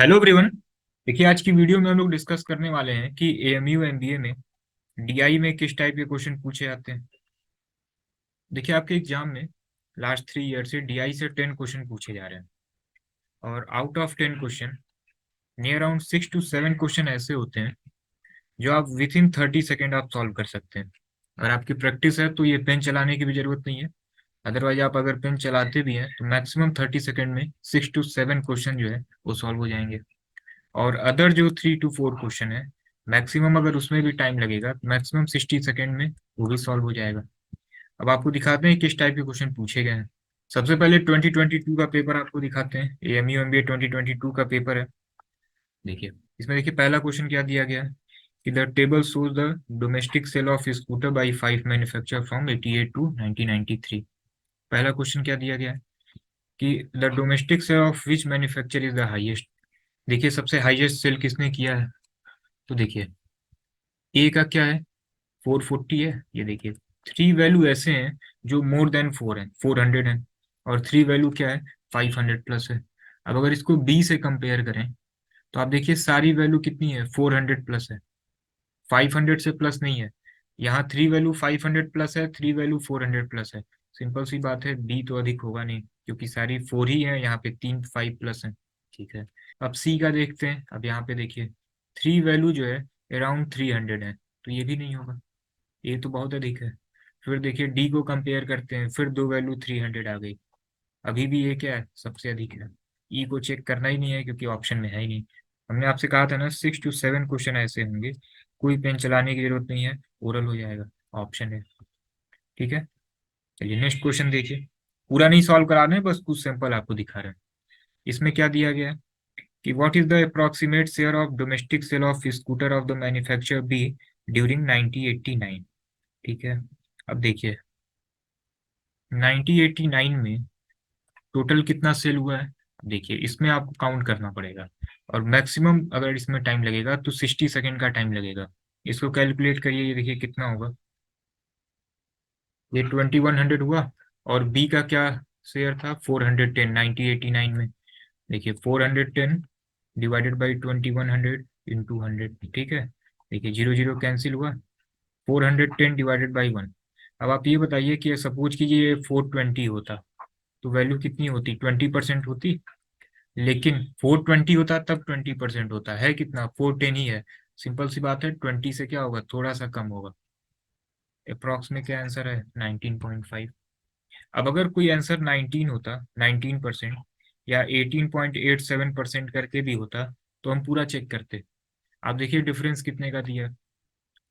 Hello everyone. देखिए, आज की वीडियो में हम लोग डिस्कस करने वाले हैं कि एएमयू एमबीए में डीआई में किस टाइप के क्वेश्चन पूछे जाते हैं। देखिए, आपके एग्जाम में लास्ट 3 ईयर से डीआई से 10 क्वेश्चन पूछे जा रहे हैं, और out of 10 question near around 6 to 7 question ऐसे होते हैं जो आप विथ इन 30 सेकेंड आप सॉल्व कर सकते हैं। अगर आपकी प्रैक्टिस है तो ये पेन चलाने की भी जरूरत नहीं है। अदरवाइज आप अगर पेन चलाते भी हैं तो मैक्सिमम 30 सेकेंड में 6 to 7 क्वेश्चन जो है वो सॉल्व हो जाएंगे। और अदर जो 3 to 4 क्वेश्चन है, मैक्सिमम अगर उसमें भी टाइम लगेगा तो मैक्सिमम 60 सेकेंड में वो भी सॉल्व हो जाएगा। अब आपको दिखाते हैं किस टाइप के क्वेश्चन पूछे गए हैं। सबसे पहले 2022 का पेपर आपको दिखाते हैं। एएमयू एमबीए 2022 का पेपर है। देखिए, इसमें देखिए पहला क्वेश्चन क्या दिया गया है कि the table shows the domestic sale of scooter by 5 manufacture from 88 to 1993। पहला क्वेश्चन क्या दिया गया है कि the domestic sale of which manufacture is the highest. देखिए, सबसे हाईएस्ट सेल किसने किया है। तो देखिए, ए का क्या है, 440 है। ये देखिए, थ्री वैल्यू ऐसे हैं जो मोर देन 4 है, 400 है। और थ्री वैल्यू क्या है, 500 प्लस है। अब अगर इसको बी से कंपेयर करें तो आप देखिए सारी वैल्यू कितनी है, 400 प्लस है, 500 से प्लस नहीं है। यहाँ थ्री वैल्यू 500 प्लस है, थ्री वैल्यू 400 प्लस है। सिंपल सी बात है, बी तो अधिक होगा नहीं, क्योंकि सारी 4 ही है, यहाँ पे तीन 5 प्लस है। ठीक है। अब सी का देखते हैं। अब यहाँ पे देखिए, थ्री वैल्यू जो है अराउंड 300 है, तो ये भी नहीं होगा, ये तो बहुत अधिक है। फिर देखिए डी को कंपेयर करते हैं, फिर दो वैल्यू 300 आ गई, अभी भी ये क्या है, सबसे अधिक है। ई को चेक करना ही नहीं है क्योंकि ऑप्शन में है ही नहीं। हमने आपसे कहा था ना, 6 to 7 क्वेश्चन ऐसे होंगे, कोई पेन चलाने की जरूरत नहीं है, ओरल हो जाएगा, ऑप्शन है। ठीक है। चलिए नेक्स्ट क्वेश्चन देखिए। पूरा नहीं सॉल्व करा रहे हैं, बस कुछ सैंपल आपको दिखा रहे हैं। इसमें क्या दिया गया है कि what is the approximate share of domestic sale of scooter of the manufacture B during 1989। ठीक है। अब देखिए, 1989 में टोटल कितना सेल हुआ है। देखिए, इसमें आपको काउंट करना पड़ेगा, और मैक्सिमम अगर इसमें टाइम लगेगा तो 60 सेकेंड का टाइम लगेगा। इसको कैलकुलेट करिए, ये देखिए कितना होगा। ये 2100 हुआ। और बी का क्या शेयर था, 410, 1989 में। देखिए 410 डिवाइडेड बाई 2100 इंटू 100। ठीक है। देखिए जीरो जीरो कैंसिल हुआ, 410 डिवाइडेड बाई 1। अब आप ये बताइए कि सपोज कीजिए ये 420 होता तो वैल्यू कितनी होती, 20% होती। लेकिन 420 होता तब 20% होता है, कितना, 410 ही है। सिंपल सी बात है, 20 से क्या होगा, थोड़ा सा कम होगा। अप्रॉक्स में क्या आंसर है, 19.5। अब अगर कोई आंसर 19 होता, 19% या 18.87% करके भी होता, तो हम पूरा चेक करते। आप देखिए डिफरेंस कितने का दिया है।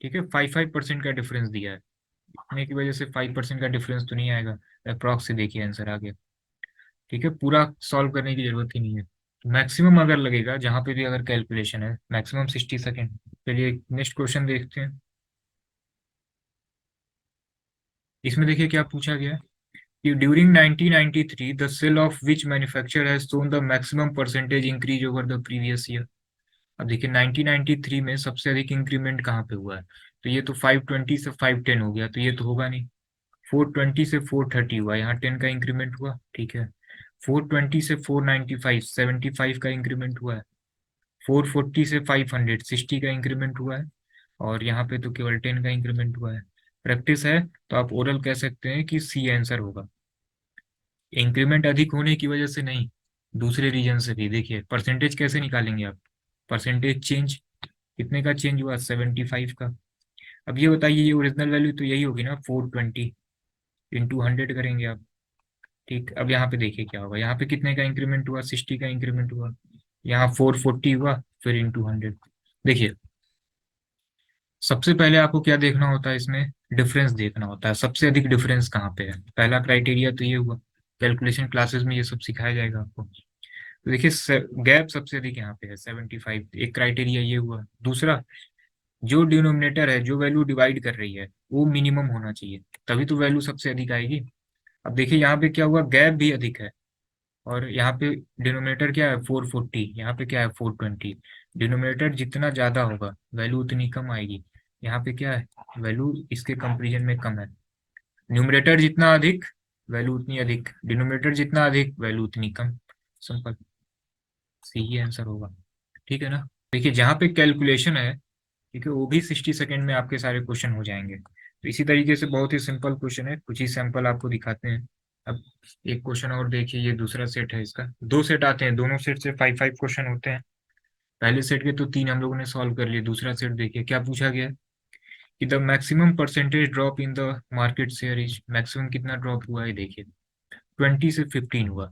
ठीक है, 5% का डिफरेंस दिया है। इतने की वजह से 5% का डिफरेंस तो नहीं आएगा। अप्रॉक्स से देखिए आंसर आ गया। ठीक है, पूरा सॉल्व करने की जरूरत ही नहीं है। मैक्सिमम अगर लगेगा, जहां पे भी अगर कैलकुलेशन है, मैक्सिमम 60 सेकेंड। चलिए नेक्स्ट क्वेश्चन देखते हैं। इसमें देखिए क्या पूछा गया है कि during 1993 the sale of which manufacture has shown the maximum percentage increase over the previous year. अब देखिए 1993 में सबसे अधिक इंक्रीमेंट कहाँ पे हुआ है। तो ये तो 520 से 510 हो गया, तो ये तो होगा नहीं। 420 से 430 हुआ, यहाँ 10 का इंक्रीमेंट हुआ। ठीक है। 420 से 495, 75 का इंक्रीमेंट हुआ है। 440 से 500, 60 का इंक्रीमेंट हुआ है। और यहाँ पे तो केवल 10 का इंक्रीमेंट हुआ है। प्रैक्टिस है तो आप ओरल कह सकते हैं कि सी आंसर होगा। इंक्रीमेंट अधिक होने की वजह से नहीं, दूसरे रीजन से भी। देखिए परसेंटेज कैसे निकालेंगे आप, परसेंटेज चेंज, कितने का चेंज हुआ, 75 का। अब ये बताइए, ये ओरिजिनल वैल्यू तो यही होगी ना, 420 इंटू 100 करेंगे आप। ठीक, अब यहाँ पे देखिए क्या होगा, यहाँ पे कितने का इंक्रीमेंट हुआ, 60 का इंक्रीमेंट हुआ। यहाँ 440 हुआ, फिर इंटू 100। देखिए, सबसे पहले आपको क्या देखना होता है, इसमें डिफरेंस देखना होता है, सबसे अधिक डिफरेंस कहाँ पे है। पहला क्राइटेरिया तो ये हुआ। कैलकुलेशन क्लासेस में ये सब सिखाया जाएगा आपको। तो देखिए गैप सबसे अधिक यहाँ पे है, 75। एक क्राइटेरिया ये हुआ। दूसरा, जो डिनोमिनेटर है, जो वैल्यू डिवाइड कर रही है, वो मिनिमम होना चाहिए, तभी तो वैल्यू सबसे अधिक आएगी। अब देखिए यहाँ पे क्या हुआ, गैप भी अधिक है। और यहाँ पे डिनोमिनेटर क्या है, 440, यहाँ पे क्या है, 420। डिनोमिनेटर जितना ज्यादा होगा वैल्यू उतनी कम आएगी। यहाँ पे क्या है, वैल्यू इसके कंपेरिजन में कम है। न्यूमरेटर जितना अधिक वैल्यू उतनी अधिक, डिनोमिनेटर जितना अधिक वैल्यू उतनी कम। सिंपल। सी ही आंसर होगा। ठीक है ना। देखिए जहाँ पे कैलकुलेशन है, ठीक है, वो भी 60 सेकेंड में आपके सारे क्वेश्चन हो जाएंगे। तो इसी तरीके से बहुत ही सिंपल क्वेश्चन है, कुछ ही सैंपल आपको दिखाते हैं। अब एक क्वेश्चन और देखिए, ये दूसरा सेट है, इसका दो सेट आते हैं, दोनों सेट से 5 5 क्वेश्चन होते हैं। पहले सेट के तो 3 हम लोगों ने सॉल्व कर लिए, दूसरा सेट देखिए क्या पूछा गया है कि the maximum percentage drop in the market share is, maximum कितना ड्रॉप हुआ है देखिए, 20 से 15 हुआ।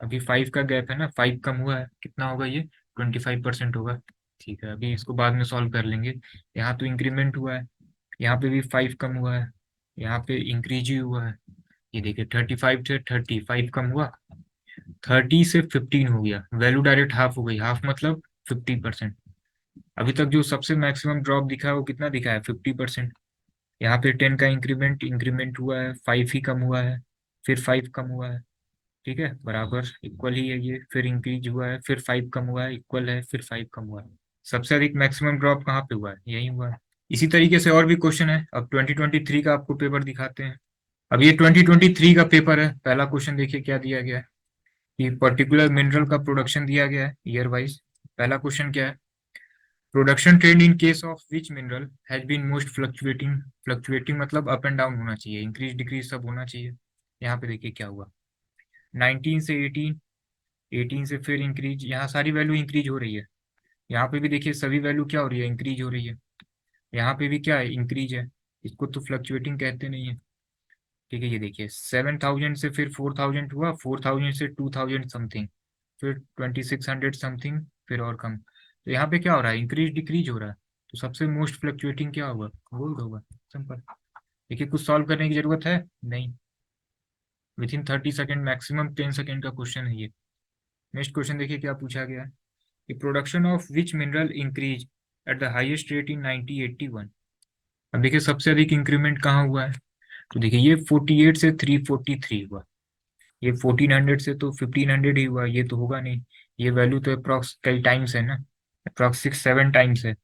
अभी 5 का गैप है ना, 5 कम हुआ है, कितना होगा ये, 25% होगा। ठीक है, अभी इसको बाद में सॉल्व कर लेंगे। यहाँ तो इंक्रीमेंट हुआ है, यहाँ पे भी 5 कम हुआ है, यहाँ पे इंक्रीज ही हुआ है। ये देखिए 35 से 30, 5 कम हुआ, 30 से 15 हो गया, वैल्यू डायरेक्ट हाफ हो गई, हाफ मतलब 50%। अभी तक जो सबसे मैक्सिमम ड्रॉप दिखा है वो कितना दिखा है, 50%। यहाँ पे 10 का इंक्रीमेंट इंक्रीमेंट हुआ है, 5 ही कम हुआ है, फिर 5 कम हुआ है। ठीक है, बराबर इक्वल ही है ये, फिर इंक्रीज हुआ है, फिर 5 कम हुआ है, इक्वल है, फिर 5 कम हुआ है। सबसे अधिक मैक्सिमम ड्रॉप कहाँ पे हुआ है, यही हुआ है। इसी तरीके से और भी क्वेश्चन है। अब 2023 का आपको पेपर दिखाते हैं। अब ये 2023 का पेपर है। पहला क्वेश्चन देखिए क्या दिया गया है कि पर्टिकुलर मिनरल का प्रोडक्शन दिया गया है ईयर वाइज। पहला क्वेश्चन क्या है, production trend in case of which mineral has been most fluctuating, fluctuating मतलब अप एंड डाउन होना चाहिए, इंक्रीज डिक्रीज सब होना चाहिए। यहाँ पे देखिए क्या हुआ, 19 से 18, 18 से फिर इंक्रीज, यहाँ सारी वैल्यू इंक्रीज हो रही है। यहाँ पे भी देखिए सभी वैल्यू क्या हो रही है, इंक्रीज हो रही है। यहाँ पे भी क्या है, इंक्रीज है। इसको तो फ्लक्चुएटिंग कहते नहीं है। ठीक है, ये देखिए 7,000 से फिर 4,000 हुआ, 4,000 से 2,000 समथिंग, फिर 2,600 समथिंग, फिर और कम। तो यहाँ पे क्या हो रहा है, इंक्रीज डिक्रीज हो रहा है। तो सबसे मोस्ट फ्लक्चुएटिंग क्या होगा, गोल्ड होगा, सिंपल। देखिए कुछ सॉल्व करने की जरूरत है नहीं, with in 30 second, maximum 10 second का क्वेश्चन है ये। नेक्स्ट क्वेश्चन देखिए क्या पूछा गया है कि production of which mineral increase at the highest rate in 1981। अब देखिए सबसे अधिक इंक्रीमेंट कहाँ हुआ है, तो देखिए ये 48 से 343 हुआ। ये 1400 से तो 1500 ही हुआ, ये तो होगा नहीं। ये वैल्यू तो अप्रॉक्स कई टाइम्स है ना, अप्रॉक्स 6 7 टाइम्स है।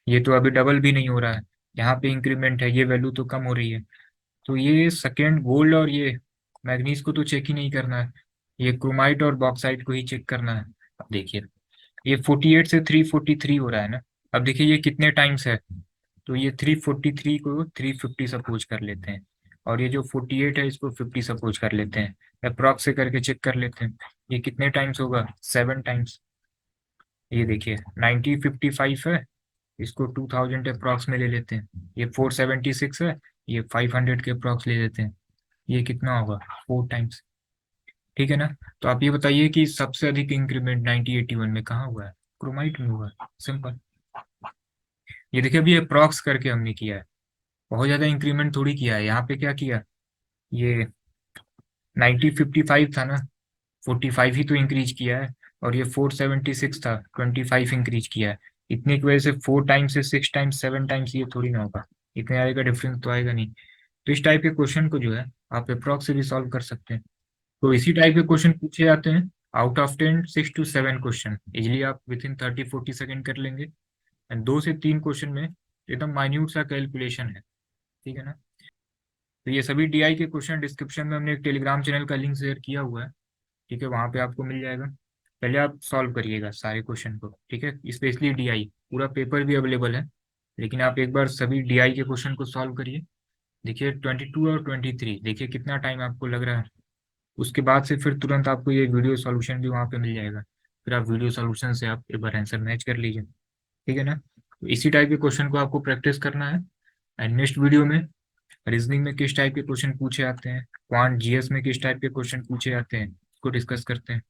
ये तो अभी डबल भी नहीं हो रहा है। यहाँ पे इंक्रीमेंट है, ये वैल्यू तो कम हो रही है। तो ये सेकेंड गोल्ड और ये मैग्नीज को तो चेक ही नहीं करना है, ये क्रोमाइट और बॉक्साइट को ही चेक करना है। अब देखिए ये 48 से 343 हो रहा है ना। अब देखिए ये कितने टाइम्स है, तो ये 343 को 350 सपोज कर लेते हैं, और ये जो 48 है इसको 50 सपोज कर लेते हैं। अप्रॉक्स से करके चेक कर लेते हैं, ये कितने टाइम्स होगा, 7 टाइम्स। ये देखिए 1955 है, इसको 2000 अप्रॉक्स में ले लेते हैं। ये 476 है, ये 500 के अप्रॉक्स ले लेते हैं। ये कितना होगा, 4 टाइम्स। ठीक है ना। तो आप ये बताइए कि सबसे अधिक इंक्रीमेंट 1981 में कहाँ हुआ है, क्रोमाइट में हुआ है, सिंपल। ये देखिए अभी अप्रॉक्स करके हमने किया है, बहुत ज्यादा इंक्रीमेंट थोड़ी किया है। यहाँ पे क्या किया, ये 1955 था ना, 45 ही तो इंक्रीज किया है, और ये 476 था, 25 इंक्रीज किया है। इतने की वजह से 4 टाइम्स से 6 टाइम्स 7 टाइम्स ये थोड़ी ना होगा, इतने आगे का डिफरेंस तो आएगा नहीं। तो इस टाइप के क्वेश्चन को जो है आप अप्रॉक्स से भी सॉल्व कर सकते हैं। तो इसी टाइप के क्वेश्चन पूछे जाते हैं, out of 10 6 to 7 question easily आप विद इन 30 40 सेकेंड कर लेंगे। एंड 2 से 3 क्वेश्चन में एकदम माइन्यूट सा कैलकुलेशन है। ठीक है ना। तो ये सभी डीआई के क्वेश्चन डिस्क्रिप्शन में हमने एक टेलीग्राम चैनल का लिंक शेयर किया हुआ है। ठीक है, वहाँ पे आपको मिल जाएगा। पहले आप सॉल्व करिएगा सारे क्वेश्चन को, ठीक है, स्पेशली डीआई। पूरा पेपर भी अवेलेबल है, लेकिन आप एक बार सभी डीआई के क्वेश्चन को सॉल्व करिए। देखिए 22 और 23 देखिए कितना टाइम आपको लग रहा है। उसके बाद से फिर तुरंत आपको ये वीडियो सॉल्यूशन भी वहाँ पे मिल जाएगा, फिर आप वीडियो सॉल्यूशन से आप एक बार आंसर मैच कर लीजिए। ठीक है ना। तो इसी टाइप के क्वेश्चन को आपको प्रैक्टिस करना है। एंड नेक्स्ट वीडियो में रीजनिंग में किस टाइप के क्वेश्चन पूछे आते हैं, क्वांट जीएस में किस टाइप के क्वेश्चन पूछे जाते हैं, इसको डिस्कस करते हैं।